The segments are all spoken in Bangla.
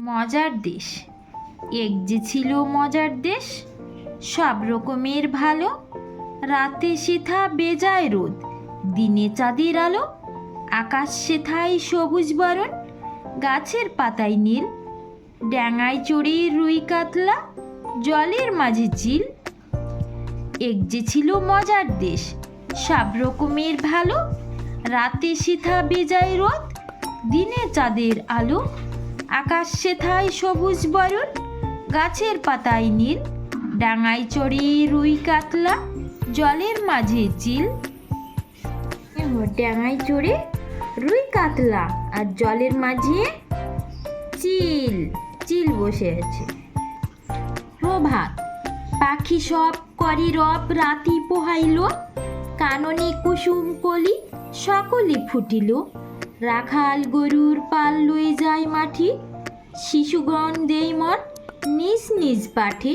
মজার দেশ। এক যে ছিল মজার দেশ, সব রকমের ভালো। রাতে সেথা বেজায় রোদ, দিনে চাঁদের আলো। আকাশ সেথায় সবুজ বরণ, গাছের পাতায় নীল। ডাঙায় চড়ে রুই কাতলা, জলের মাঝে চিল। এক যে ছিল মজার দেশ, সব রকমের ভালো। রাতে সেথা বেজায় রোদ, দিনে চাঁদের আলো। আকাশ সেথায় সবুজ বরণ, গাছের পাতায় নীল। ডাঙায় চড়ে রুই কাতলা, জলের মাঝে চিল। ডাঙায় চড়ে রুই কাতলা আর জলের মাঝে চিল চিল বসে আছে। প্রভাত। পাখি সব করে রব, রাতি পোহাইল। কাননে কুসুম কলি, সকলে ফুটিল। রাখাল গরুর পাল লয়ে যায় মাঠে, শিশুগণ দেই মন নিজ নিজ পাঠে।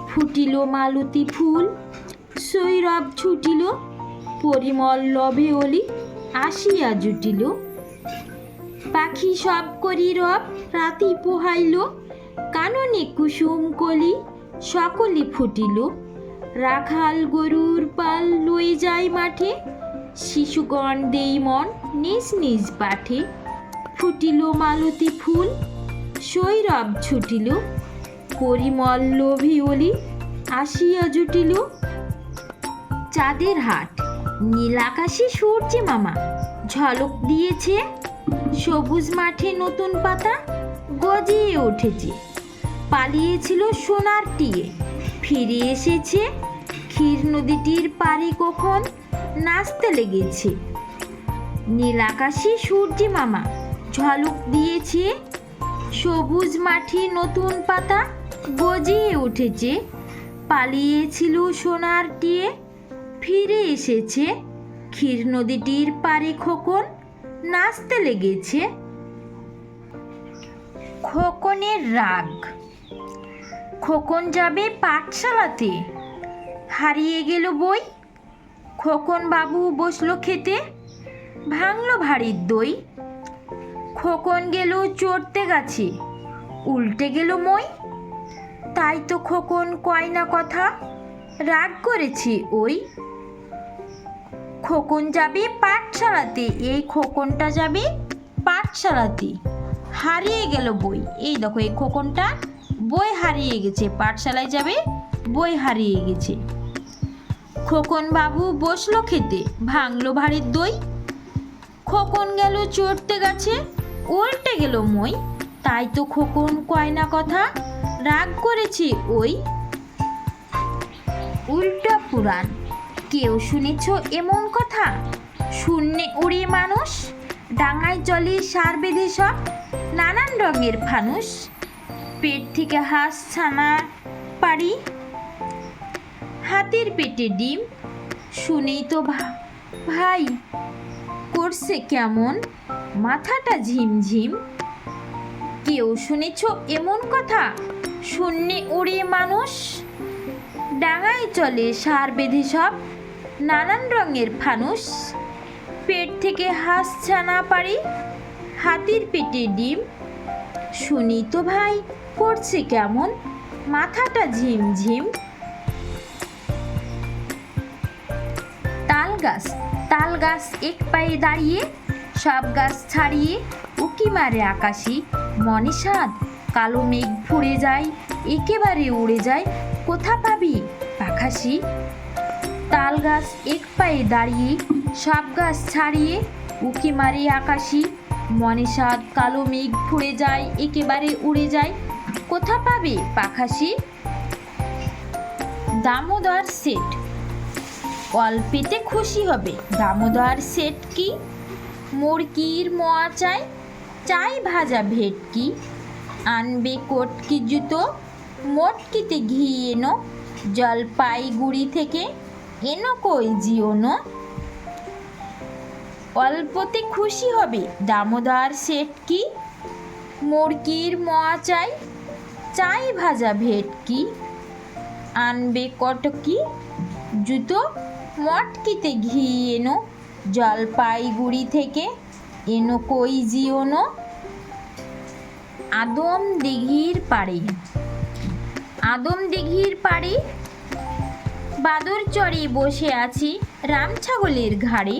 ফুটিল মালতী ফুল, সৈরব ছুটিল। পরিমল লভে অলি, আসিয়া জুটিল। পাখি সব করি রব, রাতি পোহাইল। কাননে কুসুম কলি, সকলে ফুটিল। রাখাল গরুর পাল লয়ে যায় মাঠে, শিশুগণ দেই মন নিজ নিজ পাঠে। ফুটিল মালতী ফুল, সৈরব ছুটিল। পরিমল লোভে অলি, আসিয়া জুটিল। চাঁদের হাট। নীল আকাশে সূর্যে মামা ঝলক দিয়েছে। সবুজ মাঠে নতুন পাতা গজিয়ে উঠেছে। পালিয়েছিল সোনার টিয়ে, ফিরে এসেছে। ক্ষীর নদীটির পাড়ে কখন নাচতে লেগেছে। নীল আকাশে সূর্যে মামা ঝলক দিয়েছে। সবুজ মাঠে নতুন পাতা গজিয়ে উঠেছে। পালিয়েছিল সোনার টিয়ে, ফিরে এসেছে। ক্ষীর নদীটির পাড়ে খোকন নাচতে লেগেছে। খোকনের রাগ। খোকন যাবে পাঠশালাতে, হারিয়ে গেল বই। খোকন বাবু বসলো খেতে, ভাঙলো ভারীর দই। খোকন গেল চড়তে গাছে, উল্টে গেল মই। তাই তো খোকন কয় না কথা, রাগ করেছে ওই। খোকন যাবে পাঠশালাতে, এই খোকনটা যাবে পাঠশালাতে, হারিয়ে গেল বই। এই দেখো এই খোকনটা বই হারিয়ে গেছে, পাঠশালায় যাবে বই হারিয়ে গেছে। খোকন বাবু বসলো খেতে, ভাঙলো ভারীর দই। খোকন গেল চড়তে গাছে, উল্টে গেল মই। তাই তো খোকন কয় না কথা, রাগ করেছে ওই। উল্টা পুরাণ। কেউ শুনেছ এমন কথা? শূন্যে উড়ে মানুষ, ডাঙায় জলে সার বেঁধে সব নানান রঙের ফানুস। পেট থেকে হাঁস ছানা পারি, হাতির পেটে ডিম। শুনেই তো ভাই করছে কেমন, মাথাটা ঝিমঝিম। কেউ শুনেছ এমন কথা? শূন্যে উড়ে মানুষ, ডাঙায় চলে সার বেঁধে সব নানান রঙের ফানুস। পেট থেকে হাঁস ছানা পারি, হাতির পেটে ডিম। শুনি তো ভাই করছে কেমন, মাথাটা ঝিমঝিম। তাল গাছ। তাল গাছ এক পায়ে দাঁড়িয়ে, সব গাছ ছাড়িয়ে উকি মারে আকাশি। মনে সাধ কালো মেঘ ফুড়ে যায়, একেবারে উড়ে যায়। কোথা পাবি পাখাসি? তাল গাছ এক পায়ে দাঁড়িয়ে, সব গাছ ছাড়িয়ে উকি মারে আকাশি। মনে সাধ কালো মেঘ ফুড়ে যায়, একেবারে উড়ে যায়। কোথা পাবে পাখাসি? দামোদর সেট। অল্পেতে খুশি হবে দামোদর সেট কি? মুরগির মোয়া চাই, চাই ভাজা ভেটকি। আনবে কটকি জুতো, মটকিতে ঘি এনো। জলপাইগুড়ি থেকে এনো কই জিওনো। অল্পতে খুশি হবে দামোদর সেট কি? মুরগির মোয়া চাই, চাই ভাজা ভেটকি। আনবে কটকি জুতো, মটকিতে ঘি এনো। জলপাইগুড়ি থেকে এনো কই জিওনো। আদম দিঘির পাড়ে। আদম দিঘির পাড়ে বাদর চড়ে বসে আছি রাম ছাগলের ঘাড়ে।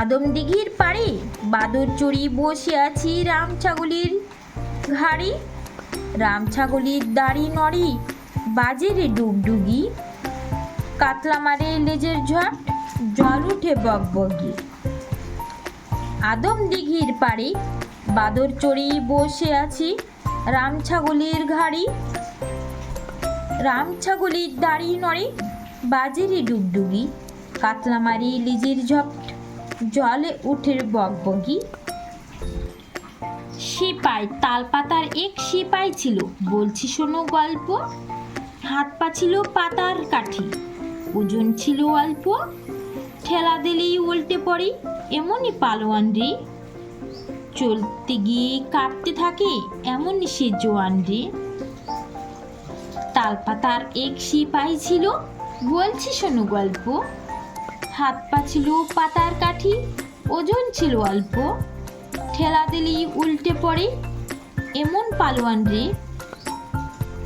আদম দিঘির পাড়ে বাদর চড়ে বসে আছি রাম ছাগলের ঘাড়ে। রাম ছাগলের দাড়ি নড়ে বাজে রে ডুগডুগি, কাতলা মারে লেজের ঝাট জল উঠে বকবকি। আদম দিঘির পাড়ে বাদর চড়ে বসে আছি রাম ছাগলের ঘাড়ে। রাম ছাগলের দাড়ি নড়ে বাজে রে ডুগডুগি, কাতলা মারি লেজের ঝাট জলে উঠে বকবকি। সিপাই তালপাতার এক সিপাই ছিল, বলছি শোনো গল্প। হাত পা ছিল পাতার কাঠি, ওজন ছিল অল্প, ঠেলা দিলেই উল্টে পড়ে এমনই পালোয়ান রে। চলতে গিয়ে কাঁপতে থাকে এমনই সে জোয়ান রে। তালপাতার এক সিপাই ছিল, বলছি শোনো গল্প। হাত পা ছিল পাতার কাঠি, ওজন ছিল অল্প, ঠেলা দিলেই উল্টে পড়ে এমন পালোয়ান রে।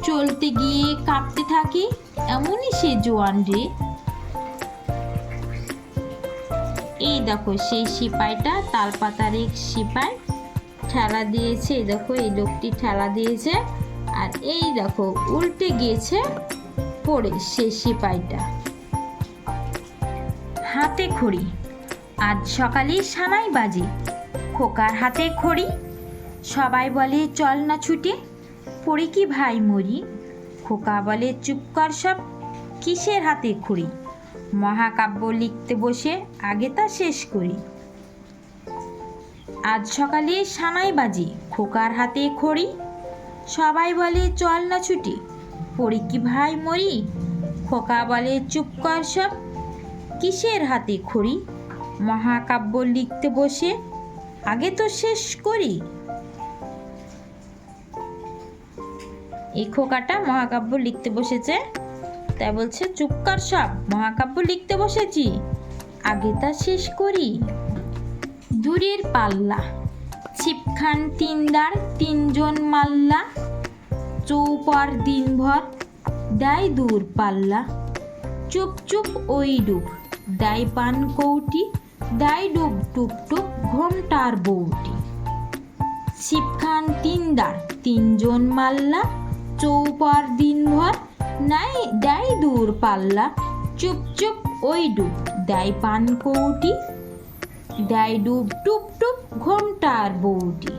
চলতে গিয়ে কাঁপতে থাকে এমনই সে জোয়ান রে। এই দেখো সেই সিপাইটা, তালপাতার এক সিপাই ঠেলা দিয়েছে। এই দেখো এই লোকটি ঠেলা দিয়েছে, আর এই দেখো উল্টে গিয়েছে পড়ে সেই সিপাইটা। হাতে খড়ি। আজ সকালে সানাই বাজে, খোকার হাতে খড়ি। সবাই বলে চল না ছুটে, পড়ে কি ভাই মরি। খোকা বলে চুপ কর সব, কিসের হাতে খড়ি। মহাকাব্য লিখতে বসে আগে তা শেষ করি। আজ সকালে সানাই বাজে, খোকার হাতে খড়ি। সবাই বলে চল না ছুটে, পড়ে কি ভাই মরি। খোকা বলে চুপ কর সব, কিসের হাতে খড়ি। মহাকাব্য লিখতে বসে আগে তো শেষ করি। এই খোকাটা মহাকাব্য লিখতে বসেছে, তাই বলছে চুপ কর সব, মহাকাব্য লিখতে বসেছি আগে তা শেষ করি। দূরের পাল্লা। ছিপখান তিনদার তিনজন মাল্লা, চৌপর দিনভর দেয় দূর পাল্লা। চুপ চুপ ওই ডুব দেয় পান কৌটি, দেয় ডুব টুপ টুপ ঘোমটার বউটি। ছিপখান তিনদার তিনজন মাল্লা, চৌপর দিনভর নাই দেয় দূর পাল্লা। চুপ চুপ ওই ডুব দেয় পান কৌটি, দেয় ডুব টুপ টুপ ঘোমটার বউটি।